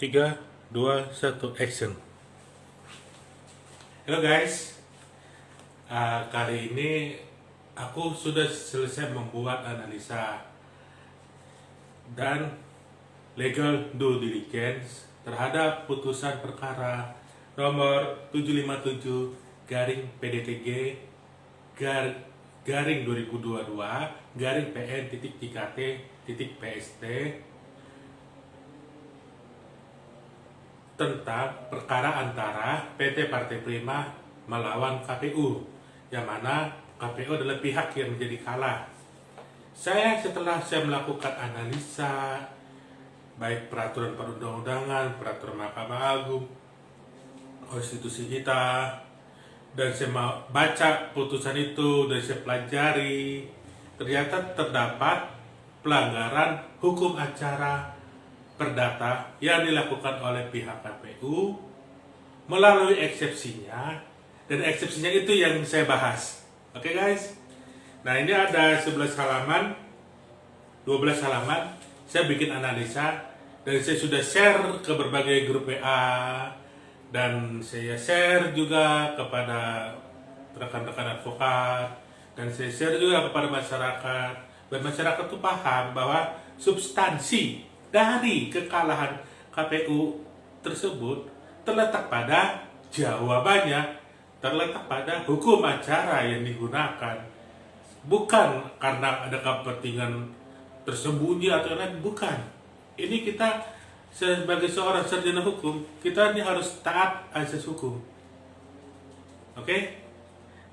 3, 2, 1, action. Halo guys, kali ini aku sudah selesai membuat analisa dan legal due diligence terhadap putusan perkara nomor 757 garing PDTG garing 2022 garing PN titik 3T titik PST tentang perkara antara PT Partai Prima melawan KPU, yang mana KPU adalah pihak yang menjadi kalah. Setelah saya melakukan analisa baik peraturan perundang-undangan, peraturan Mahkamah Agung, konstitusi kita, dan saya baca putusan itu dan saya pelajari, ternyata terdapat pelanggaran hukum acara perdata yang dilakukan oleh pihak KPU melalui eksepsinya, dan eksepsinya itu yang saya bahas. Oke guys, nah ini ada 11 halaman, 12 halaman saya bikin analisa dan saya sudah share ke berbagai grup WA, dan saya share juga kepada rekan-rekan advokat, dan saya share juga kepada masyarakat, dan masyarakat itu paham bahwa substansi dari kekalahan KPU tersebut terletak pada jawabannya, terletak pada hukum acara yang digunakan, bukan karena ada kepentingan tersembunyi atau lain, bukan. Ini kita sebagai seorang sarjana hukum, kita ini harus taat azas hukum. Oke?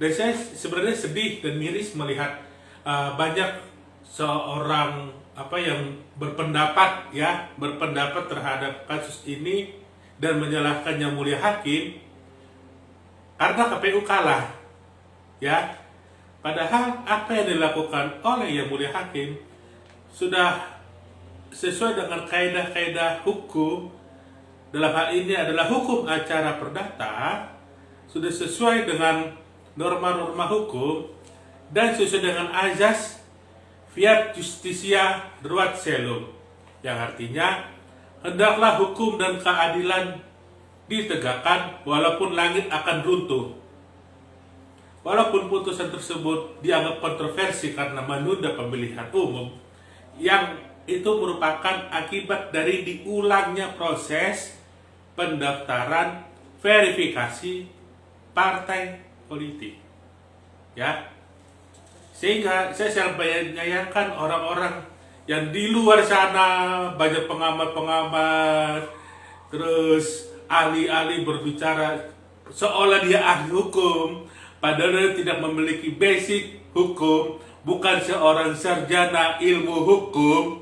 Dan saya sebenarnya sedih dan miris melihat banyak seorang yang berpendapat terhadap kasus ini dan menyalahkan Yang Mulia Hakim karena KPU kalah, ya. Padahal apa yang dilakukan oleh Yang Mulia Hakim sudah sesuai dengan kaidah-kaidah hukum. Dalam hal ini adalah hukum acara perdata, sudah sesuai dengan norma-norma hukum dan sesuai dengan azas fiat justitia ruat caelum, yang artinya hendaklah hukum dan keadilan ditegakkan walaupun langit akan runtuh. Walaupun putusan tersebut dianggap kontroversi karena menunda pemilihan umum, yang itu merupakan akibat dari diulangnya proses pendaftaran verifikasi partai politik, ya. Sehingga saya sangat menyayangkan orang-orang yang di luar sana, banyak pengamat-pengamat, terus ahli-ahli berbicara seolah dia ahli hukum, padahal dia tidak memiliki basic hukum, bukan seorang sarjana ilmu hukum,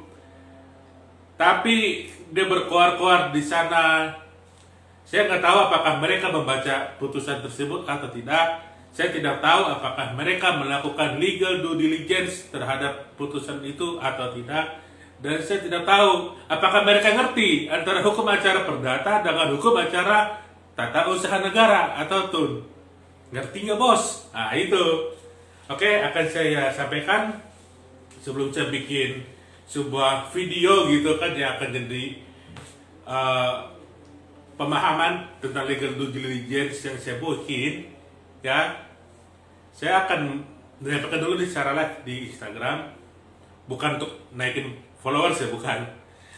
tapi dia berkoar-koar di sana. Saya nggak tahu apakah mereka membaca putusan tersebut atau tidak. Saya tidak tahu apakah mereka melakukan legal due diligence terhadap putusan itu atau tidak. Dan saya tidak tahu apakah mereka ngerti antara hukum acara perdata dengan hukum acara tata usaha negara atau TUN. Ngerti nggak bos? Nah itu. Oke, akan saya sampaikan sebelum saya bikin sebuah video gitu kan, yang akan jadi pemahaman tentang legal due diligence yang saya bikin. Ya, saya akan menyampaikan dulu secara live di Instagram, bukan untuk naikin followers ya, bukan.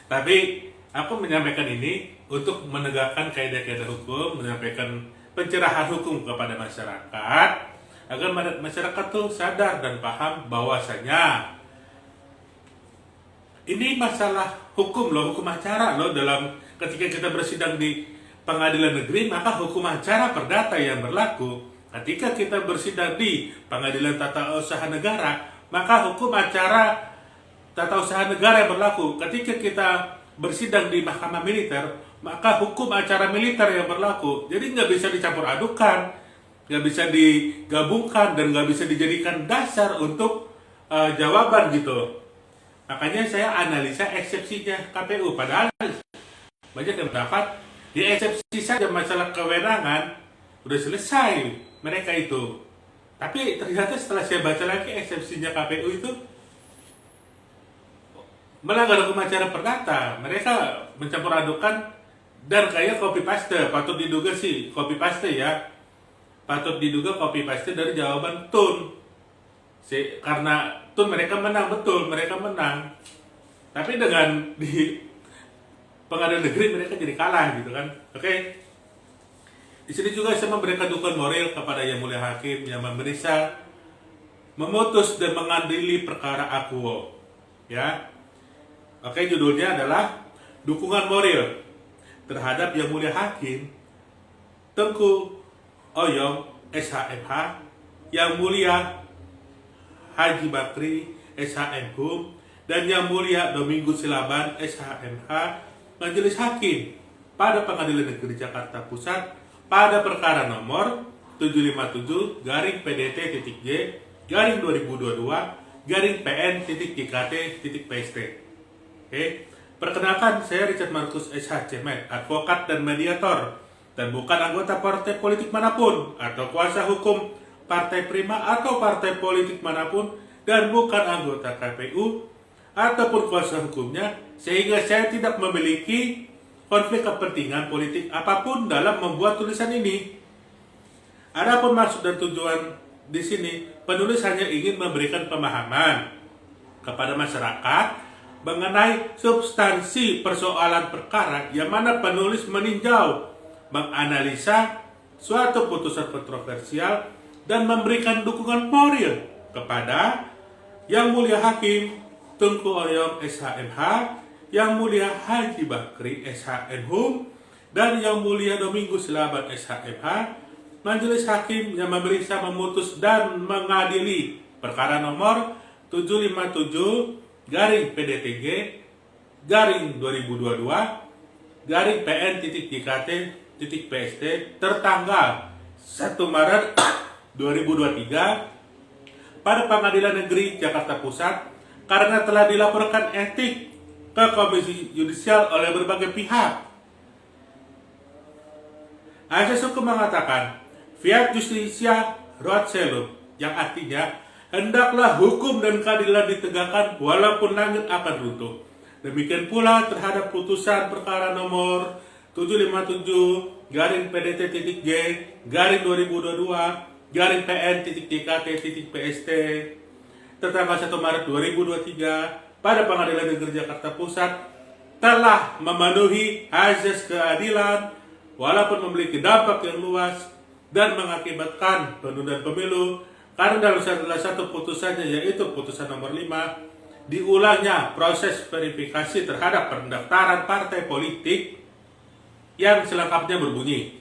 Tapi aku menyampaikan ini untuk menegakkan kaidah-kaidah hukum, menyampaikan pencerahan hukum kepada masyarakat, agar masyarakat tuh sadar dan paham bahwasanya ini masalah hukum loh, hukum acara loh. Dalam ketika kita bersidang di pengadilan negeri, maka hukum acara perdata yang berlaku. Ketika kita bersidang di pengadilan tata usaha negara, maka hukum acara tata usaha negara yang berlaku. Ketika kita bersidang di mahkamah militer, maka hukum acara militer yang berlaku. Jadi nggak bisa dicampur adukan, nggak bisa digabungkan, dan nggak bisa dijadikan dasar untuk jawaban gitu. Makanya saya analisa eksepsinya KPU. Padahal banyak yang mendapat di eksepsi saja masalah kewenangan udah selesai mereka itu. Tapi ternyata setelah saya baca lagi eksepsinya KPU itu melanggar hukum acara perdata. Mereka mencampur adukan Dan kayak copy paste, patut diduga sih copy paste ya. Patut diduga copy paste dari jawaban Tun. Karena Tun mereka menang, betul, mereka menang. Tapi dengan di pengadilan negeri mereka jadi kalah gitu kan. Oke. Di sini juga saya memberikan dukungan moral kepada Yang Mulia Hakim yang memeriksa, memutus dan mengadili perkara akuo. Ya. Oke, judulnya adalah dukungan moral terhadap Yang Mulia Hakim Tengku Ouyong SHMH, Yang Mulia Haji Bakri SHMHum, dan Yang Mulia Domingus Silaban SHMH, Majelis Hakim pada Pengadilan Negeri Jakarta Pusat pada perkara nomor 757-PDT-G-2022-PN.JKT.PST. Oke. Perkenalkan, saya Richard Markus SHCMed, advokat dan mediator, dan bukan anggota partai politik manapun atau kuasa hukum Partai Prima atau partai politik manapun, dan bukan anggota KPU ataupun kuasa hukumnya, sehingga saya tidak memiliki konflik kepentingan politik apapun dalam membuat tulisan ini. Adapun maksud dan tujuan di sini, penulis hanya ingin memberikan pemahaman kepada masyarakat mengenai substansi persoalan perkara yang mana penulis meninjau, menganalisa suatu putusan kontroversial dan memberikan dukungan moral kepada Yang Mulia Hakim Tengku Ouyong SHMH, Yang Mulia Haji Bakri SHMHum, dan Yang Mulia Domingus Silaban SHMH, Majelis Hakim yang memeriksa, memutus dan mengadili perkara nomor 757-PDTG-2022-PN.JKT.PST tertanggal 1 Maret 2023 pada Pengadilan Negeri Jakarta Pusat karena telah dilaporkan etik ke Komisi Yudisial oleh berbagai pihak. Asas hukum mengatakan fiat justitia ruat caelum, yang artinya hendaklah hukum dan keadilan ditegakkan walaupun langit akan runtuh. Demikian pula terhadap putusan perkara nomor 757-PDT-G-2022-PN.JKT.PST tertanggal 1 Maret 2023 pada Pengadilan Negeri Jakarta Pusat telah memenuhi azas keadilan walaupun memiliki dampak yang luas dan mengakibatkan penundaan pemilu karena dalam salah satu putusannya, yaitu putusan nomor 5, diulangnya proses verifikasi terhadap pendaftaran partai politik yang selengkapnya berbunyi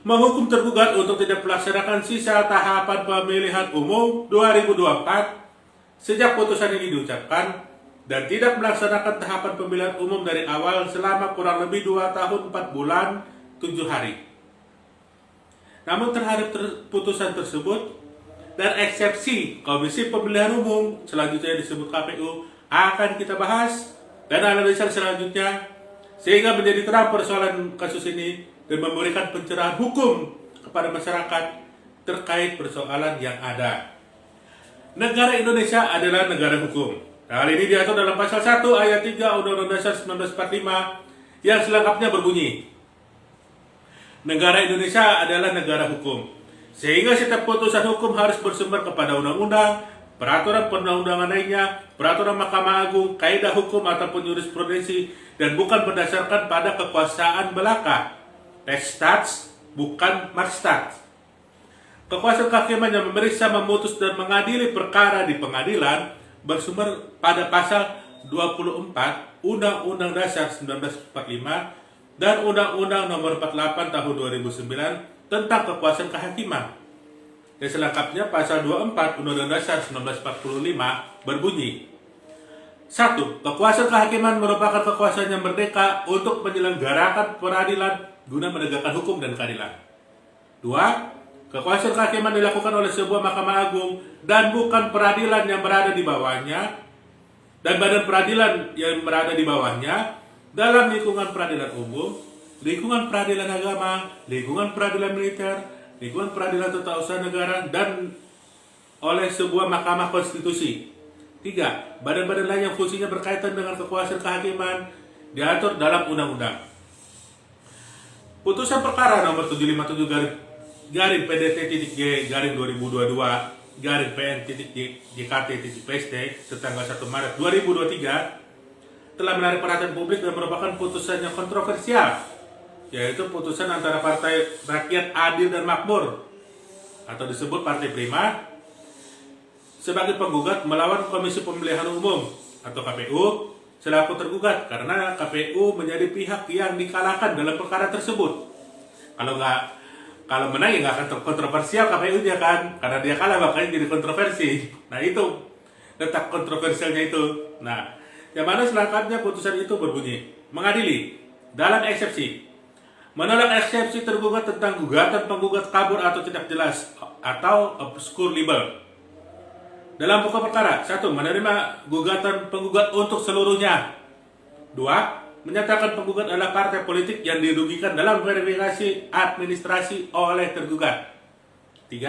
menghukum tergugat untuk tidak melaksanakan sisa tahapan pemilihan umum 2024 sejak putusan ini diucapkan dan tidak melaksanakan tahapan pemilihan umum dari awal selama kurang lebih 2 tahun 4 bulan 7 hari. Namun terhadap putusan tersebut dan eksepsi Komisi Pemilihan Umum selanjutnya disebut KPU akan kita bahas dan analisa selanjutnya sehingga menjadi terang persoalan kasus ini dan memberikan pencerahan hukum kepada masyarakat terkait persoalan yang ada. Negara Indonesia adalah negara hukum. Hal ini diatur dalam pasal 1 ayat 3 Undang-Undang Dasar 1945 yang selengkapnya berbunyi, negara Indonesia adalah negara hukum, sehingga setiap putusan hukum harus bersumber kepada undang-undang, peraturan perundang-undangan lainnya, peraturan Mahkamah Agung, kaidah hukum ataupun jurisprudensi, dan bukan berdasarkan pada kekuasaan belaka. Restats, bukan marstats. Kekuasaan kehakiman yang memeriksa, memutus, dan mengadili perkara di pengadilan bersumber pada pasal 24 Undang-Undang Dasar 1945 dan Undang-Undang Nomor 48 Tahun 2009 tentang kekuasaan kehakiman. Dan selengkapnya pasal 24 Undang-Undang Dasar 1945 berbunyi, 1. Kekuasaan kehakiman merupakan kekuasaan yang merdeka untuk menyelenggarakan peradilan guna menegakkan hukum dan keadilan. 2. Kekuasaan kehakiman dilakukan oleh sebuah Mahkamah Agung dan bukan peradilan yang berada di bawahnya dan badan peradilan yang berada di bawahnya dalam lingkungan peradilan umum, lingkungan peradilan agama, lingkungan peradilan militer, lingkungan peradilan tata usaha negara, dan oleh sebuah Mahkamah Konstitusi. 3. Badan-badan lain yang fungsinya berkaitan dengan kekuasaan kehakiman diatur dalam undang-undang. Putusan perkara nomor 757 garing PDT.G garing 2022 garing PN.JKT.PST setanggal 1 Maret 2023 telah menarik perhatian publik dan merupakan putusan yang kontroversial, yaitu putusan antara Partai Rakyat Adil dan Makmur atau disebut Partai Prima sebagai penggugat melawan Komisi Pemilihan Umum atau KPU selaku tergugat karena KPU menjadi pihak yang dikalahkan dalam perkara tersebut. Kalau menang ya nggak akan kontroversial KPU-nya kan, karena dia kalah makanya jadi kontroversi. Nah itu letak kontroversialnya itu. Nah, yang mana selengkapnya putusan itu berbunyi mengadili dalam eksepsi menolak eksepsi tergugat tentang gugatan penggugat kabur atau tidak jelas atau obscure libel. Dalam pokok perkara, 1. Menerima gugatan penggugat untuk seluruhnya. 2. Menyatakan penggugat adalah partai politik yang dirugikan dalam verifikasi administrasi oleh tergugat. 3.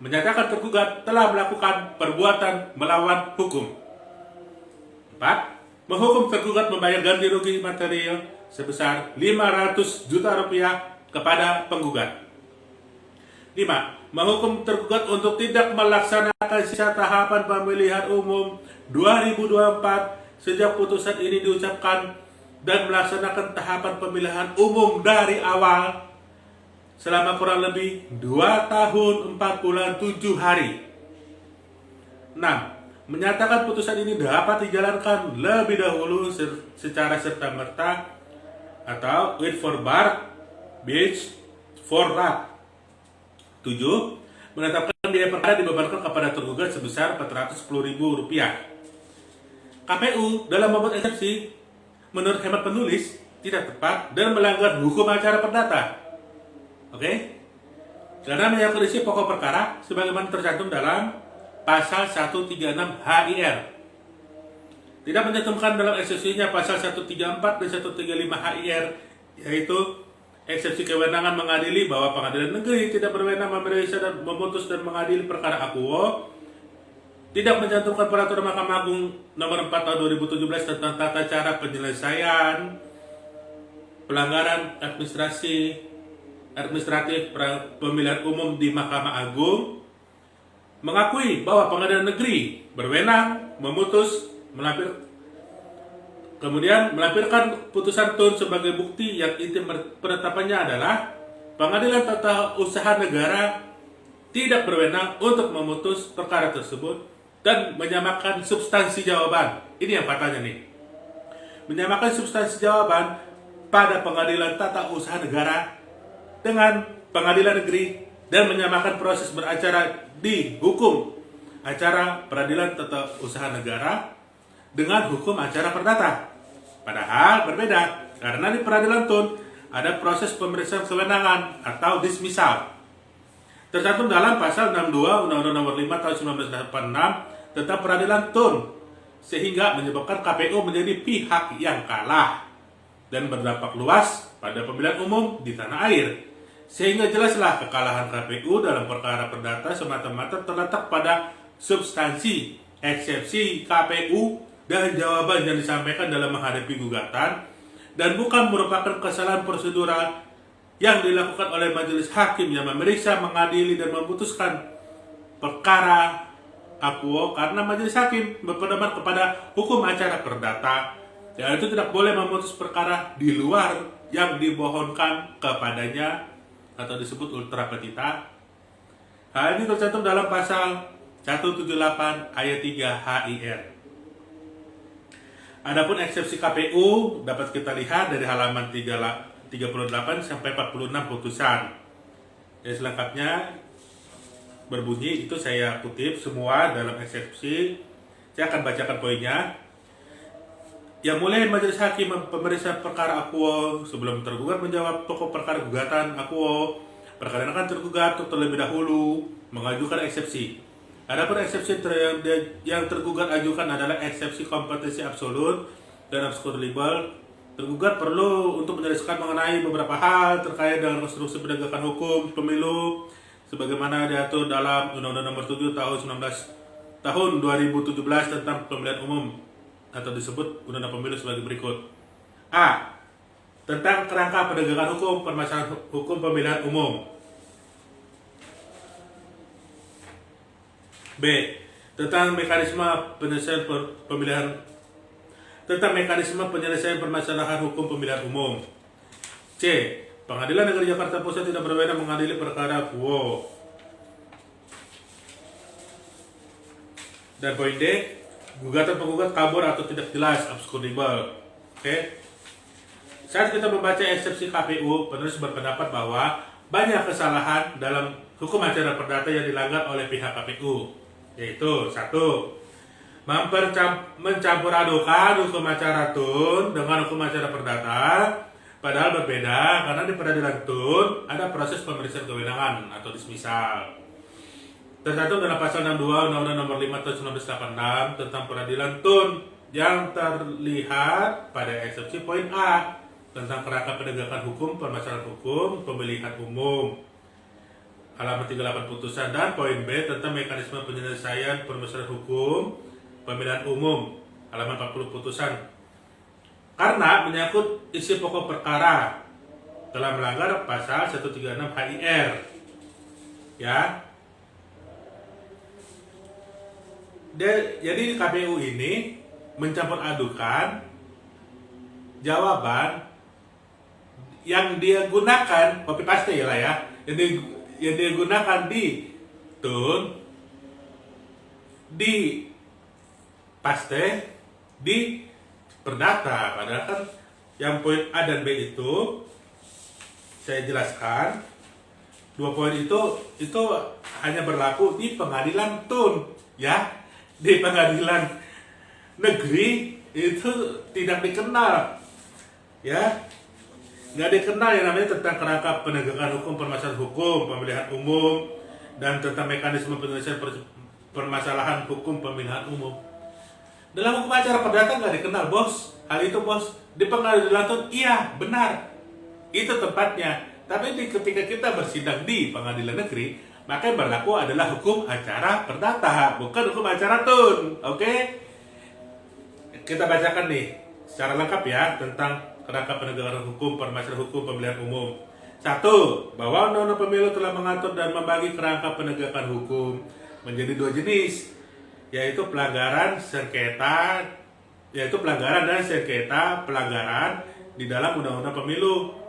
Menyatakan tergugat telah melakukan perbuatan melawan hukum. 4. Menghukum tergugat membayar ganti rugi material sebesar 500 juta rupiah kepada penggugat. 5. Menghukum tergugat untuk tidak melaksanakan sisa tahapan pemilihan umum 2024 sejak putusan ini diucapkan dan melaksanakan tahapan pemilihan umum dari awal selama kurang lebih 2 tahun 4 bulan 7 hari. 6. Menyatakan putusan ini dapat dijalankan lebih dahulu secara serta-merta atau with for bar, beach for rat. 7. Menetapkan biaya perkara dibebankan kepada tergugat sebesar Rp410.000. KPU dalam membuat eksepsi menurut hemat penulis tidak tepat dan melanggar hukum acara perdata. Oke? Karena menyangkut isi pokok perkara sebagaimana tercantum dalam pasal 136 HIR. Tidak mencantumkan dalam eksepsinya pasal 134 dan 135 HIR, yaitu eksepsi kewenangan mengadili bahwa pengadilan negeri tidak berwenang memeriksa dan memutus dan mengadili perkara akuo, tidak mencantumkan peraturan Mahkamah Agung nomor 4 tahun 2017 tentang tata cara penyelesaian pelanggaran administratif pemilihan umum di Mahkamah Agung, mengakui bahwa pengadilan negeri berwenang memutus melampirkan putusan tun sebagai bukti yang inti penetapannya adalah pengadilan tata usaha negara tidak berwenang untuk memutus perkara tersebut dan menyamakan substansi jawaban. Ini yang fatalnya nih. Menyamakan substansi jawaban pada pengadilan tata usaha negara dengan pengadilan negeri dan menyamakan proses beracara di hukum acara peradilan tata usaha negara dengan hukum acara perdata. Padahal berbeda, karena di peradilan tun ada proses pemeriksaan kewenangan atau dismisal. Tercantum dalam pasal 62 Undang-Undang Nomor 5 Tahun 1986 tentang peradilan tun, sehingga menyebabkan KPU menjadi pihak yang kalah dan berdampak luas pada pemilihan umum di tanah air. Sehingga jelaslah kekalahan KPU dalam perkara perdata semata-mata terletak pada substansi eksepsi KPU dan jawaban yang disampaikan dalam menghadapi gugatan, dan bukan merupakan kesalahan prosedural yang dilakukan oleh majelis hakim yang memeriksa, mengadili, dan memutuskan perkara akuo, karena majelis hakim berpedoman kepada hukum acara perdata, yaitu tidak boleh memutus perkara di luar yang dibohonkan kepadanya atau disebut ultra petita. Hal ini tercantum dalam pasal 178 ayat 3 HIR. Adapun eksepsi KPU dapat kita lihat dari halaman 38 sampai 46 putusan. Jadi selengkapnya berbunyi, itu saya kutip semua dalam eksepsi. Saya akan bacakan poinnya. Yang mulai majelis hakim pemeriksa perkara akuo sebelum tergugat menjawab pokok perkara gugatan akuo, perkara tergugat terlebih dahulu mengajukan eksepsi. Adapun eksepsi yang tergugat ajukan adalah eksepsi kompetensi absolut dan obscure libel. Tergugat perlu untuk menjelaskan mengenai beberapa hal terkait dengan konstruksi penegakan hukum pemilu sebagaimana diatur dalam Undang-Undang Nomor 7 Tahun 2017 tentang pemilihan umum atau disebut Undang-Undang Pemilu sebagai berikut. A. tentang kerangka penegakan hukum permasalahan hukum pemilihan umum. B. Tentang mekanisme penyelesaian permasalahan hukum pemilihan umum. C. Pengadilan Negeri Jakarta Pusat tidak berwenang mengadili perkara quo. Dan poin D, gugatan penggugat kabur atau tidak jelas, absurdibel. Oke. Saat kita membaca eksepsi KPU, penulis berpendapat bahwa banyak kesalahan dalam hukum acara perdata yang dilanggar oleh pihak KPU, yaitu 1. Mencampur adukan hukum acara tun dengan hukum acara perdata, padahal berbeda karena di peradilan tun ada proses pemeriksaan kewenangan atau dismisal. Tercantum dalam pasal 62 Undang-Undang Nomor 5 Tahun 1986 tentang peradilan tun yang terlihat pada eksepsi poin A tentang kerangka penegakan hukum permasalahan hukum pemilihan umum halaman 38 putusan, dan poin B tentang mekanisme penyelesaian permasalahan hukum pemilihan umum halaman 40 putusan. Karena menyangkut isi pokok perkara telah melanggar pasal 136 HIR. Ya. Jadi KPU ini mencampur adukan jawaban yang dia gunakan copy paste lah ya, yang dia gunakan di tun, di paste di perdata. Padahal kan yang poin A dan B itu saya jelaskan, 2 poin itu hanya berlaku di pengadilan tun, ya. Di pengadilan negeri itu tidak dikenal, ya, nggak dikenal yang namanya tentang kerangka penegakan hukum permasalahan hukum pemilihan umum dan tentang mekanisme penyelesaian permasalahan hukum pemilihan umum. Dalam hukum acara perdata nggak dikenal, bos. Hal itu, bos. Di pengadilan tun, iya, benar. Itu tempatnya. Tapi ketika kita bersidang di pengadilan negeri, maka yang berlaku adalah hukum acara perdata, bukan hukum acara tun. Oke? Kita bacakan nih secara lengkap ya tentang kerangka penegakan hukum permasalahan hukum pemilihan umum. 1. Bahwa Undang-Undang Pemilu telah mengatur dan membagi kerangka penegakan hukum menjadi 2 jenis, yaitu pelanggaran dan sengketa pelanggaran di dalam Undang-Undang Pemilu.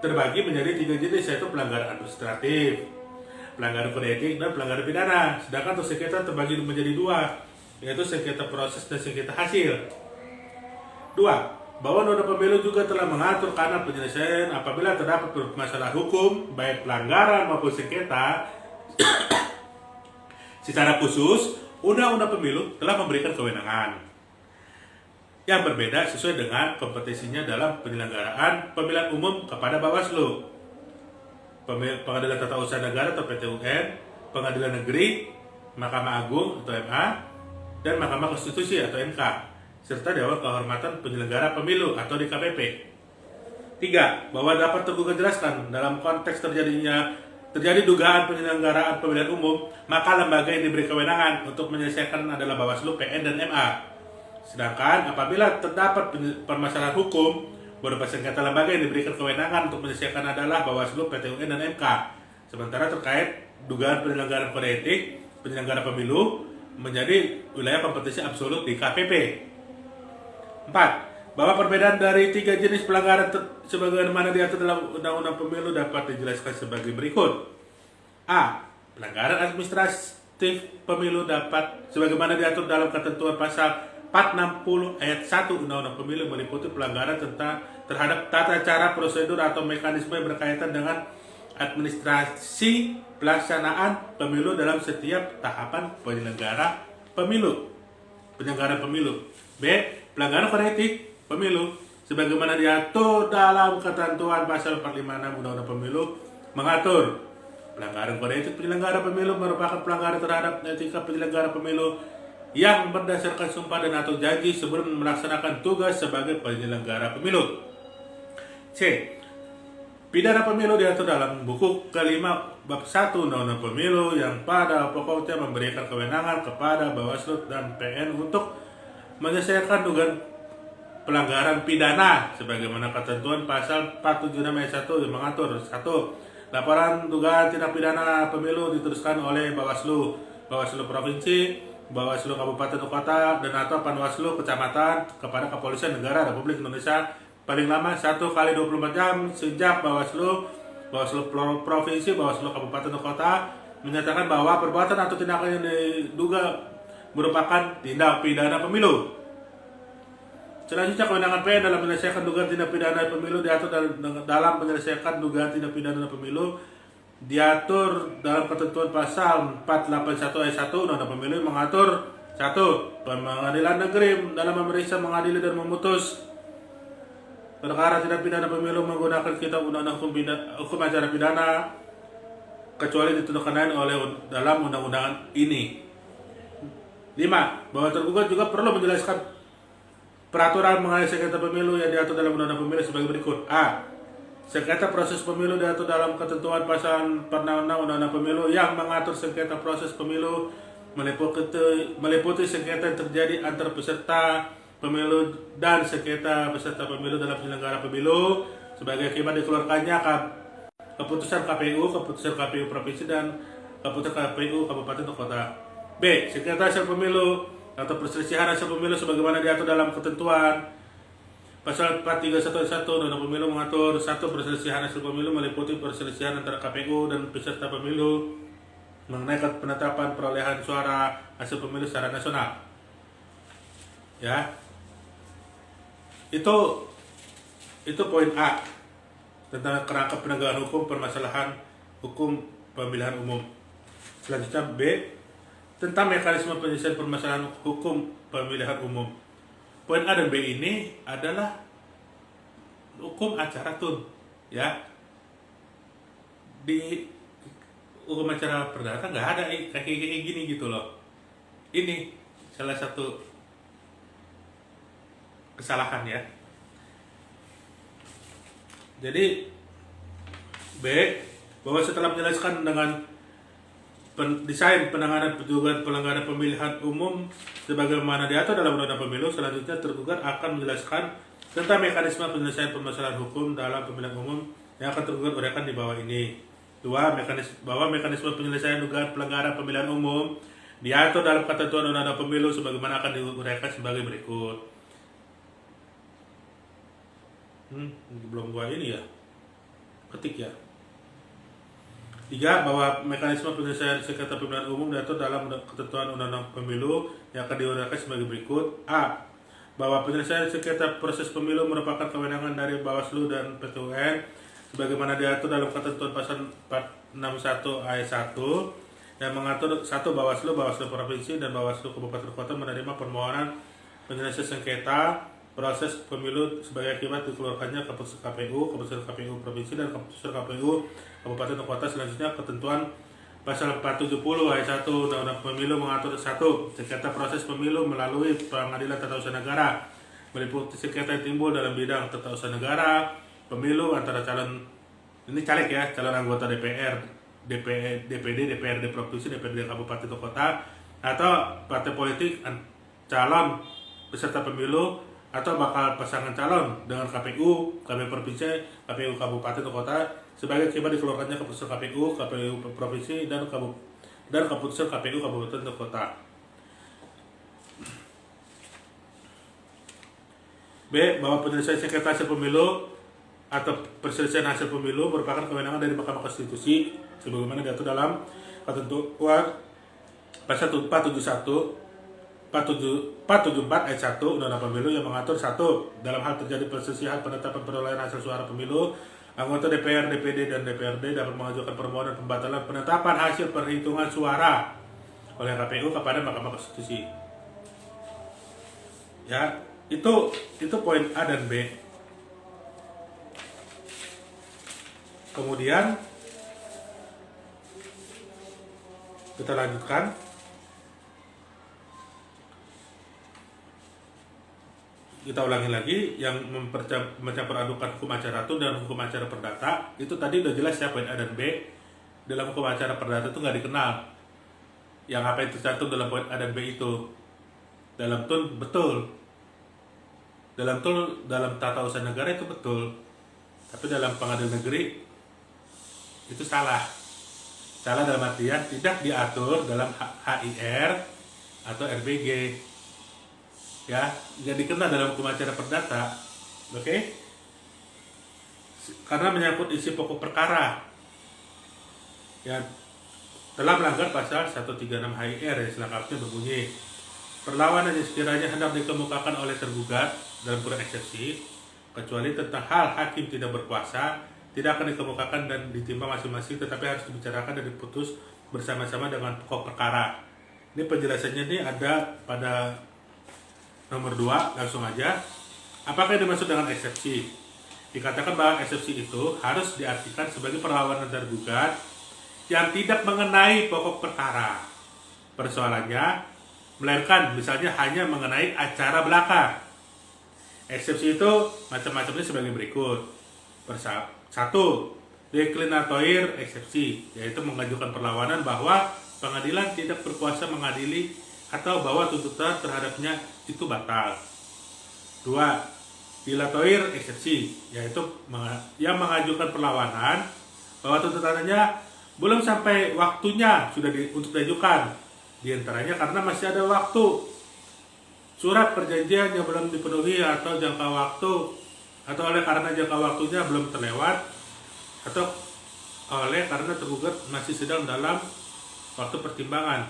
Terbagi menjadi 3 jenis, yaitu pelanggaran administratif, pelanggaran kode etik, dan pelanggaran pidana. Sedangkan untuk sengketa terbagi menjadi 2, yaitu sengketa proses dan sengketa hasil. 2. Bahwa Undang-Undang Pemilu juga telah mengatur kanal penyelesaian apabila terdapat masalah hukum, baik pelanggaran maupun sengketa. Secara khusus, Undang-Undang Pemilu telah memberikan kewenangan yang berbeda sesuai dengan kompetensinya dalam penyelenggaraan pemilihan umum kepada Bawaslu, Pengadilan Tata Usaha Negara atau PT-UN, Pengadilan Negeri, Mahkamah Agung atau MA, dan Mahkamah Konstitusi atau MK, serta Dewan Kehormatan Penyelenggara Pemilu atau DKPP. 3. Bahwa dapat tergugat jelaskan dalam konteks terjadi dugaan penyelenggaraan pemilihan umum, maka lembaga yang diberi kewenangan untuk menyelesaikan adalah Bawaslu, PN, dan MA. Sedangkan apabila terdapat permasalahan hukum berupa sengketa, lembaga yang diberikan kewenangan untuk menyelesaikan adalah Bawaslu, PT-UN, dan MK. Sementara terkait dugaan penyelenggaraan kode etik penyelenggara pemilu menjadi wilayah kompetensi absolut di KPP. 4. Bahwa perbedaan dari 3 jenis pelanggaran sebagaimana diatur dalam Undang-Undang Pemilu dapat dijelaskan sebagai berikut. A. Pelanggaran administratif pemilu dapat sebagaimana diatur dalam ketentuan pasal 460 ayat 1 Undang-Undang Pemilu meliputi pelanggaran terhadap tata cara, prosedur, atau mekanisme yang berkaitan dengan administrasi pelaksanaan pemilu dalam setiap tahapan penyelenggaraan pemilu. B. Pelanggaran kode etik pemilu sebagaimana diatur dalam ketentuan pasal 456 Undang-Undang Pemilu mengatur pelanggaran kode etik penyelenggara pemilu merupakan pelanggaran terhadap etika penyelenggara pemilu yang berdasarkan sumpah dan atau janji sebelum melaksanakan tugas sebagai penyelenggara pemilu. C. Pidana pemilu diatur dalam buku kelima bab 1 Undang-Undang Pemilu yang pada pokoknya memberikan kewenangan kepada Bawaslu dan PN untuk menyelesaikan dugaan pelanggaran pidana sebagaimana ketentuan pasal 476 ayat 1 yang mengatur 1. Laporan dugaan tindak pidana pemilu diteruskan oleh Bawaslu Provinsi, Bawaslu Kabupaten atau Kota, dan atau Panwaslu Kecamatan kepada Kepolisian Negara Republik Indonesia paling lama 1 kali 24 jam sejak Bawaslu Provinsi, Bawaslu Kabupaten atau Kota menyatakan bahwa perbuatan atau tindakan yang diduga merupakan tindak pidana pemilu. Selanjutnya, kewenangan PN dalam menyelesaikan dugaan tindak pidana pemilu diatur dalam menyelesaikan dugaan tindak pidana pemilu diatur dalam ketentuan pasal 481 ayat 1 Undang-Undang Pemilu yang mengatur 1. Pengadilan negeri dalam memeriksa, mengadili, dan memutus perkara tindak pidana pemilu menggunakan kitab undang-undang hukum acara pidana kecuali ditentukan oleh dalam undang-undang ini. 5. Bahwa tergugat juga perlu menjelaskan peraturan mengenai sengketa pemilu yang diatur dalam undang-undang pemilu sebagai berikut. A. Sengketa proses pemilu diatur dalam ketentuan pasal 46 Undang-Undang Pemilu yang mengatur sengketa proses pemilu meliputi sengketa yang terjadi antar peserta pemilu dan sengketa peserta pemilu dalam penyelenggara pemilu sebagai akibat dikeluarkannya keputusan KPU provinsi, dan keputusan KPU kabupaten atau kota. B. Sengketa hasil pemilu atau perselisihan hasil pemilu sebagaimana diatur dalam ketentuan pasal 431 Undang-Undang Pemilu mengatur 1. Perselisihan hasil pemilu meliputi perselisihan antara KPU dan peserta pemilu mengenai penetapan perolehan suara hasil pemilu secara nasional. Ya. Itu poin A tentang kerangka penegakan hukum permasalahan hukum pemilihan umum. Selanjutnya B, tentang mekanisme penyelesaian permasalahan hukum pemilihan umum. Poin A dan B ini adalah hukum acara tun, ya. Di hukum acara perdata nggak ada kayak gini gitu loh. Ini salah satu kesalahan, ya. Jadi B, bahwa setelah menjelaskan dengan desain penanganan dugaan pelanggaran pemilihan umum sebagaimana diatur dalam Undang-Undang Pemilu, selanjutnya tergugat akan menjelaskan tentang mekanisme penyelesaian permasalahan hukum dalam pemilihan umum yang akan tergugat uraikan di bawah ini. 2. Mekanisme penyelesaian dugaan pelanggaran pemilihan umum diatur dalam ketentuan Undang-Undang Pemilu sebagaimana akan diuraikan sebagai berikut. Belum gua ini ya, ketik ya. 3. Bahwa mekanisme penyelesaian sengketa pemilihan umum diatur dalam ketentuan Undang-Undang Pemilu yang akan diuraikan sebagai berikut. A. Bahwa penyelesaian sengketa proses pemilu merupakan kewenangan dari Bawaslu dan PT UN sebagaimana diatur dalam ketentuan pasal 461 ayat 1 yang mengatur 1. Bawaslu Provinsi dan Bawaslu Kabupaten Kota menerima permohonan penyelesaian sengketa proses pemilu sebagai akibat dikeluarkannya keputusan KPU Provinsi dan keputusan KPU Kabupaten atau Kota. Selanjutnya, ketentuan pasal 470 ayat 1 Undang-Undang Pemilu mengatur 1. Sengketa proses pemilu melalui pengadilan tata usaha negara meliputi sengketa yang timbul dalam bidang tata usaha negara, pemilu antara calon anggota DPR, DPD, DPRD Provinsi, DPRD Kabupaten atau Kota, atau partai politik calon peserta pemilu atau bakal pasangan calon dengan KPU Provinsi, KPU Kabupaten atau Kota sebagai akibat dikeluarkannya keputusan KPU Provinsi dan keputusan KPU Kabupaten atau Kota. B. Bahwa penyelesaian sengketa hasil pemilu atau perselisihan hasil pemilu merupakan kewenangan dari Mahkamah Konstitusi sebagaimana diatur dalam ketentuan pasal 474 ayat 1 Undang-Undang Pemilu yang mengatur 1. Dalam hal terjadi perselisihan penetapan perolehan hasil suara pemilu, anggota DPR, DPD, dan DPRD dapat mengajukan permohonan pembatalan penetapan hasil perhitungan suara oleh KPU kepada Mahkamah Konstitusi. Ya, itu poin A dan B. Kemudian kita lanjutkan. Kita ulangi lagi, yang mencampur adukan hukum acara tun dan hukum acara perdata. Itu tadi udah jelas ya, poin A dan B. Dalam hukum acara perdata itu nggak dikenal yang apa yang tercantum dalam poin A dan B itu. Dalam tun betul, dalam tata usaha negara itu betul, tapi dalam pengadilan negeri itu salah. Salah dalam artian tidak diatur dalam HIR atau RBG. Ya, jadi dikenal dalam hukum acara perdata. Oke? Karena menyangkut isi pokok perkara. Ya, telah melanggar pasal 136 HIR yang selengkapnya berbunyi, perlawanan yang sekiranya hendak dikemukakan oleh tergugat dalam kurung eksepsi, kecuali tentang hal hakim tidak berkuasa, tidak akan dikemukakan dan ditimbang masing-masing, tetapi harus dibicarakan dan diputus bersama-sama dengan pokok perkara. Ini penjelasannya ini ada pada nomor 2, langsung aja. Apakah yang dimaksud dengan eksepsi? Dikatakan bahwa eksepsi itu harus diartikan sebagai perlawanan tergugat yang tidak mengenai pokok perkara persoalannya, melainkan misalnya hanya mengenai acara belaka. Eksepsi itu macam-macamnya sebagai berikut. 1. Deklinatoir eksepsi, yaitu mengajukan perlawanan bahwa pengadilan tidak berkuasa mengadili atau bahwa tuntutan terhadapnya itu batal. 2. Dilatoir eksepsi, yaitu yang mengajukan perlawanan bahwa tuntutannya belum sampai waktunya untuk diajukan, diantaranya karena masih ada waktu, surat perjanjian yang belum dipenuhi atau jangka waktu, atau oleh karena jangka waktunya belum terlewat, atau oleh karena tergugat masih sedang dalam waktu pertimbangan.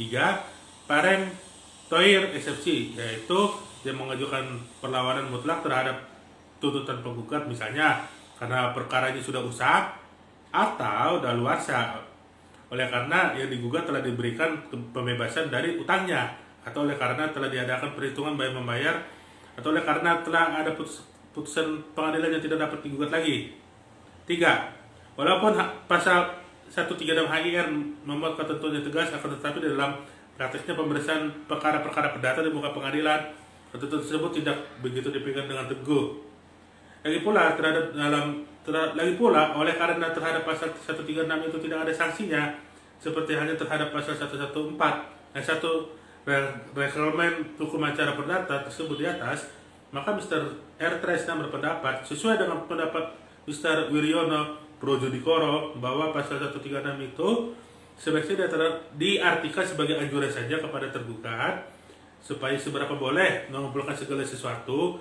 3. Perentoir eksepsi, yaitu yang mengajukan perlawanan mutlak terhadap tuntutan penggugat, misalnya karena perkaranya sudah usah atau daluarsa, oleh karena yang digugat telah diberikan pembebasan dari utangnya, atau oleh karena telah diadakan perhitungan bayar membayar, atau oleh karena telah ada putusan pengadilan yang tidak dapat digugat lagi. 3. Walaupun pasal 136 HIR membuat ketentuan yang tegas, akan tetapi dalam prakteknya pemeriksaan perkara-perkara perdata di muka pengadilan, ketentuan tersebut tidak begitu dipegang dengan teguh. Lagi pula, oleh karena terhadap pasal 136 itu tidak ada sanksinya, seperti halnya terhadap pasal 114 dan 1 Reglamen Hukum Acara Perdata tersebut di atas, maka Mr. R. Tresna berpendapat, sesuai dengan pendapat Mr. Wiryono Projodikoro, bahwa pasal 136 itu sebaiknya diartikan sebagai anjuran saja kepada tergugat, supaya seberapa boleh mengumpulkan segala sesuatu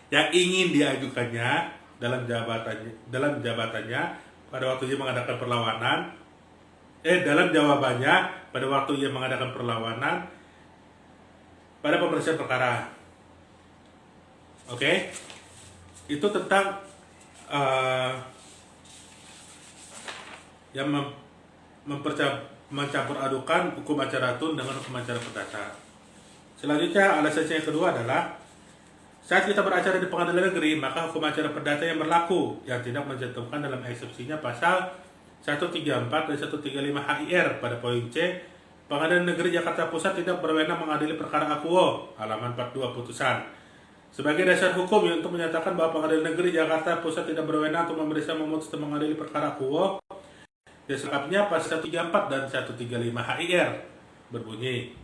yang ingin diajukannya dalam jabatannya pada waktu ia mengadakan perlawanan, dalam jawabannya pada waktu ia mengadakan perlawanan pada pemeriksaan perkara. Oke, itu tentang yang mencampur adukan hukum acara tun dengan hukum acara perdata. Selanjutnya, alasannya yang kedua adalah saat kita beracara di pengadilan negeri, maka hukum acara perdata yang berlaku, yang tidak mencantumkan dalam eksepsinya pasal 134 dan 135 HIR pada poin C, Pengadilan Negeri Jakarta Pusat tidak berwenang mengadili perkara akuo, halaman 42 putusan. Sebagai dasar hukum untuk menyatakan bahwa Pengadilan Negeri Jakarta Pusat tidak berwenang untuk memeriksa, memutus, dan mengadili perkara akuo, selengkapnya pasal 134 dan 135 HIR berbunyi.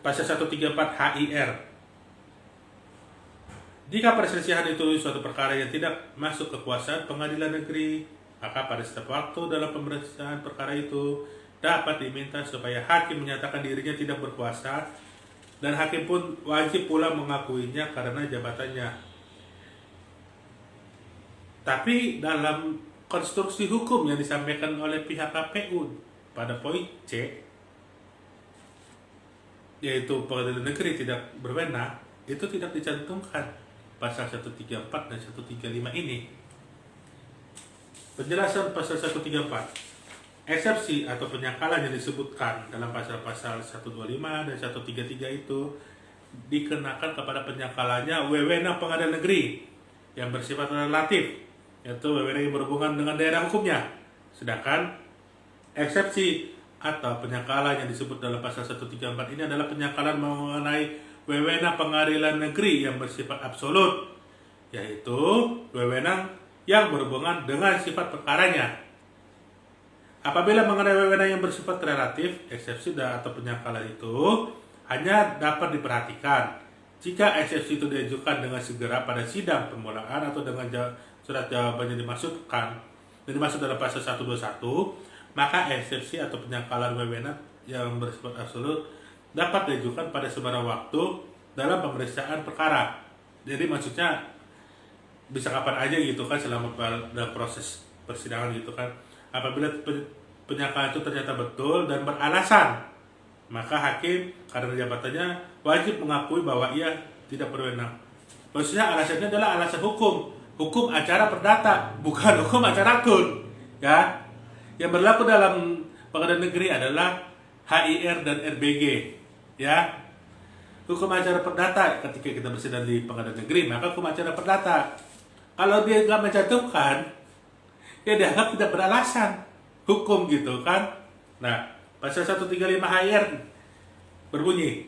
Pasal 134 HIR, jika perselisihan itu suatu perkara yang tidak masuk kekuasaan pengadilan negeri, maka pada setiap waktu dalam pemeriksaan perkara itu dapat diminta supaya hakim menyatakan dirinya tidak berkuasa, dan hakim pun wajib pula mengakuinya karena jabatannya. Tapi dalam konstruksi hukum yang disampaikan oleh pihak KPU pada poin C, yaitu pengadilan negeri tidak berwenang, itu tidak dicantumkan pasal 134 dan 135 ini. Penjelasan pasal 134. Eksepsi atau penyangkalan yang disebutkan dalam pasal-pasal 125 dan 133 itu dikenakan kepada penyangkalannya wewenang pengadilan negeri yang bersifat relatif, yaitu wewenang yang berhubungan dengan daerah hukumnya. Sedangkan eksepsi atau penyangkalan yang disebut dalam pasal 134 ini adalah penyangkalan mengenai wewenang pengadilan negeri yang bersifat absolut, yaitu wewenang yang berhubungan dengan sifat perkaranya. Apabila mengenai wewenang yang bersifat relatif, eksepsi atau penyangkalan itu hanya dapat diperhatikan jika eksepsi itu diajukan dengan segera pada sidang permulaan atau dengan surat jawabannya dimaksudkan dan dimaksud dalam pasal 121, maka eksepsi atau penyangkalan wewenang yang bersifat absolut dapat diajukan pada sembarang waktu dalam pemeriksaan perkara. Jadi maksudnya bisa kapan aja gitu kan, selama dalam proses persidangan gitu kan. Apabila penyangkalan itu ternyata betul dan beralasan, maka hakim karena jabatannya wajib mengakui bahwa ia tidak berwenang. Maksudnya alasannya adalah alasan hukum acara perdata, bukan hukum acara kun. Ya, yang berlaku dalam pengadilan negeri adalah HIR dan RBG. Ya, hukum acara perdata ketika kita bersidang di pengadilan negeri, maka hukum acara perdata. Kalau dia nggak mencantumkan, ya dianggap tidak beralasan hukum gitu kan. Nah, pasal 135 HIR berbunyi,